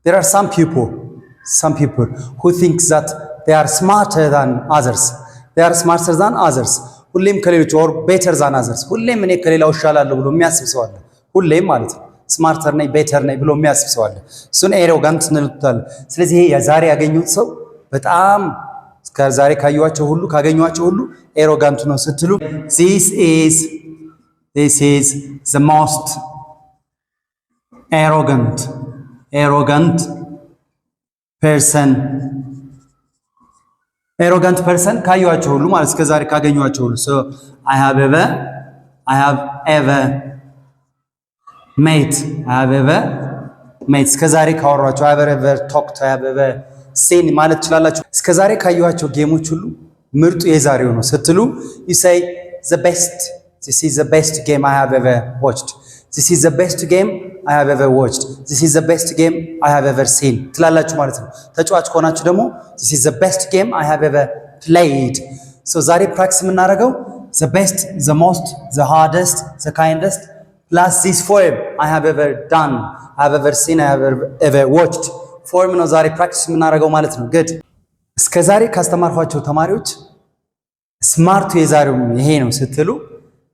there are some people who think that they are smarter than others. They are smarter than others. ሁሌም ከሌሎች or better than others. ሁሌም እኔ ከሌላው እሻላለሁ ብሎ የሚያስብ ሰው አለ። ሁሌም ማለት ነው ስማርተር ነኝ ቤተር ነኝ ብሎ የሚያስብ ሰው አለ። እሱን ኤሮጋንት እንሉታለን። ስለዚህ ይሄ የዛሬ ያገኙት ሰው በጣም ከዛሬ ካዩዋቸው ሁሉ ካገኙዋቸው ሁሉ ኤሮጋንት ነው ስትሉ this is the most arrogant person ካዩዋቸው ሁሉ ማለት እስከዛሬ ካገኙዋቸው ሁሉ so I have ever met እስከዛሬ ካወራቸው I have ever talked I have ever seen ማለት ትችላላችሁ። እስከዛሬ ካዩዋቸው ጌሞች ሁሉ ምርጡ የዛሬው ነው ስትሉ you say the best. This is the best game I have ever watched. This is the best game I have ever watched. This is the best game I have ever seen ትላላችሁ ማለት ነው። ተጫዋች ከሆናችሁ ደግሞ this is the best game I have ever played. So ዛሬ ፕራክቲስ የምናደርገው the best, the most, the hardest, the kindest plus this form I have ever done, I have ever seen, I have ever watched. ፎርም ነው ዛሬ ፕራክቲስ የምናደርገው ማለት ነው። good እስከዛሬ ካስተማርኳቸው ተማሪዎች ስማርቱ የዛሬው ይሄ ነው ስትሉ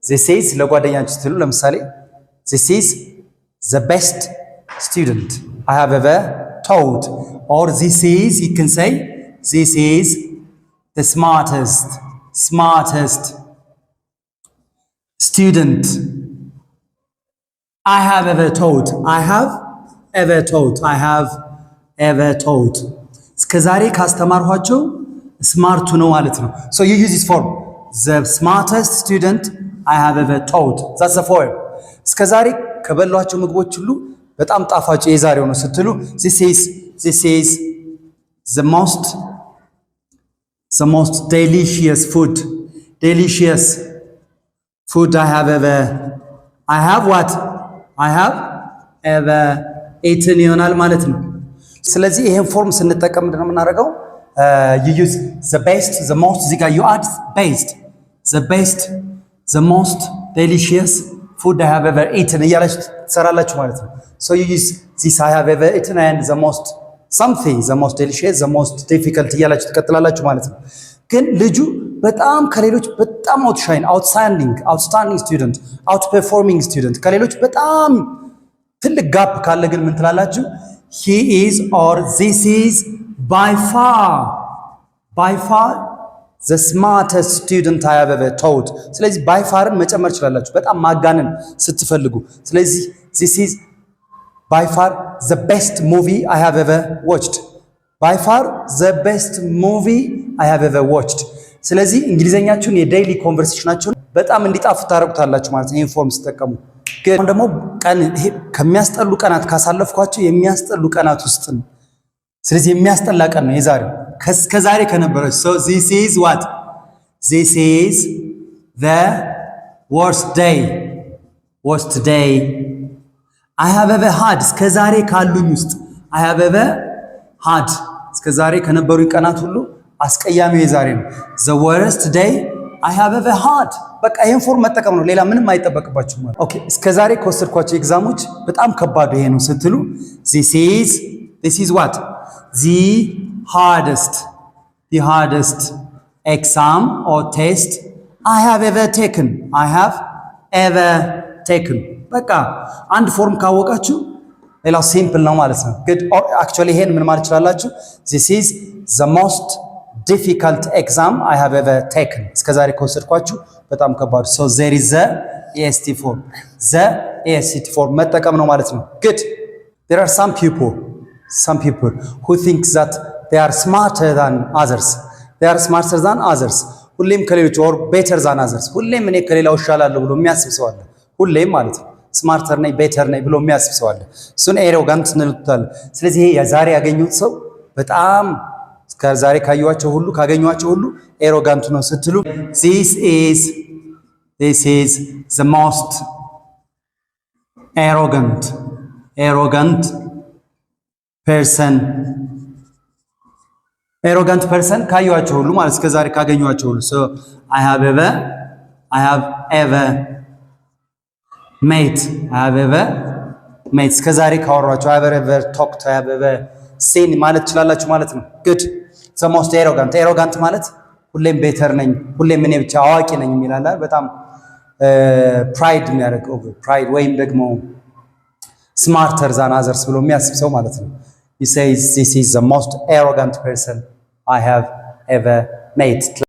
this is ለጓደኛችሁ ስትሉ ለምሳሌ this is the best student I have ever taught, or this is, you can say this is the smartest student I have ever taught. እስከዛሬ ካስተማርኳቸው ስማርቱ ነው ማለት ነው። so you use this form the smartest student I have ever taught. that's the form. እስከዛሬ ከበሏቸው ምግቦች ሁሉ በጣም ጣፋጭ የዛሬው ነው ስትሉ this is the most delicious food I have ever eaten ይሆናል ማለት ነው። ስለዚህ ይሄን ፎርም ስንጠቀም ምንድነው የምናደርገው? you use the best, the most, እዚህ ጋር you add best, the most delicious food I have ever eaten እያላችሁ ትሰራላችሁ ማለት ነው። so you use this I have ever eaten and the most something, the most delicious, the most difficult እያላችሁ ትቀጥላላችሁ ማለት ነው። ግን ልጁ በጣም ከሌሎች በጣም outstanding student, outperforming student ከሌሎች በጣም ትልቅ ጋፕ ካለ ግን ምን ትላላችሁ? he is or this is by far the smartest student I have ever taught. ስለዚህ by far መጨመር ይችላልላችሁ በጣም ማጋነን ስትፈልጉ። ስለዚህ this is by far the best movie I have ever watched. by far the best movie I have ever watched. ስለዚህ እንግሊዘኛችሁን የዴይሊ ኮንቨርሴሽናችሁን በጣም እንዲጣፍጥ ታረቁታላችሁ ማለት ነው ይሄን ፎርም ስትጠቀሙ። ግን ደግሞ ቀን ከሚያስጠሉ ቀናት ካሳለፍኳችሁ የሚያስጠሉ ቀናት ውስጥ ነው። ስለዚህ የሚያስጠላ ቀን ነው የዛሬው ከዛሬ ከነበረች so this is what? this is the worst day I have ever had. እስከዛሬ ካሉኝ ውስጥ I have ever had እስከዛሬ ከነበሩኝ ቀናት ሁሉ አስቀያሚው የዛሬ ነው። the worst day I have ever had። በቃ ይሄን ፎርም መጠቀም ነው፣ ሌላ ምንም አይጠበቅባችሁም ማለት። ኦኬ እስከዛሬ ከወሰድኳቸው ኤግዛሞች በጣም ከባዱ ይሄ ነው ስትሉ this is what? the hardest exam or test I have ever taken. በቃ አንድ ፎርም ካወቃችሁ ሌላው ሲምፕል ነው ማለት ነው። good actually ይሄን ምን ማለት ይችላልላችሁ? this is the most difficult exam I have ever taken. እስከዛሬ ከወሰድኳችሁ በጣም ከባዱ so there is the EST form መጠቀም ነው ማለት ነው። good there are some people who think that they are smarter than others. ሁሌም ከሌሎች or better than others ሁሌም እኔ ከሌላው እሻላለሁ ብሎ የሚያስብ ሰው አለ። ሁሌም ማለት ነው ስማርተር ነኝ ቤተር ነኝ ብሎ የሚያስብ ሰው አለ። እሱን ኤሮጋንት እንሉታለን። ስለዚህ ይሄ የዛሬ ያገኙት ሰው በጣም ከዛሬ ካዩዋቸው ሁሉ ካገኙዋቸው ሁሉ ኤሮጋንት ነው ስትሉ this is the most arrogant person ካዩዋቸው ሁሉ ማለት እስከዛሬ ካገኙዋቸው ሁሉ so I have ever met met እስከዛሬ ካወራችሁ I have ever talked to I have ever seen ማለት ትችላላችሁ ማለት ነው good the most arrogant ማለት ሁሌም ቤተር ነኝ ሁሌም እኔ ብቻ አዋቂ ነኝ የሚላል በጣም pride የሚያደርገው pride ወይም ደግሞ smarter than others ብሎ የሚያስብ ሰው ማለት ነው he says this is the most arrogant person I have ever met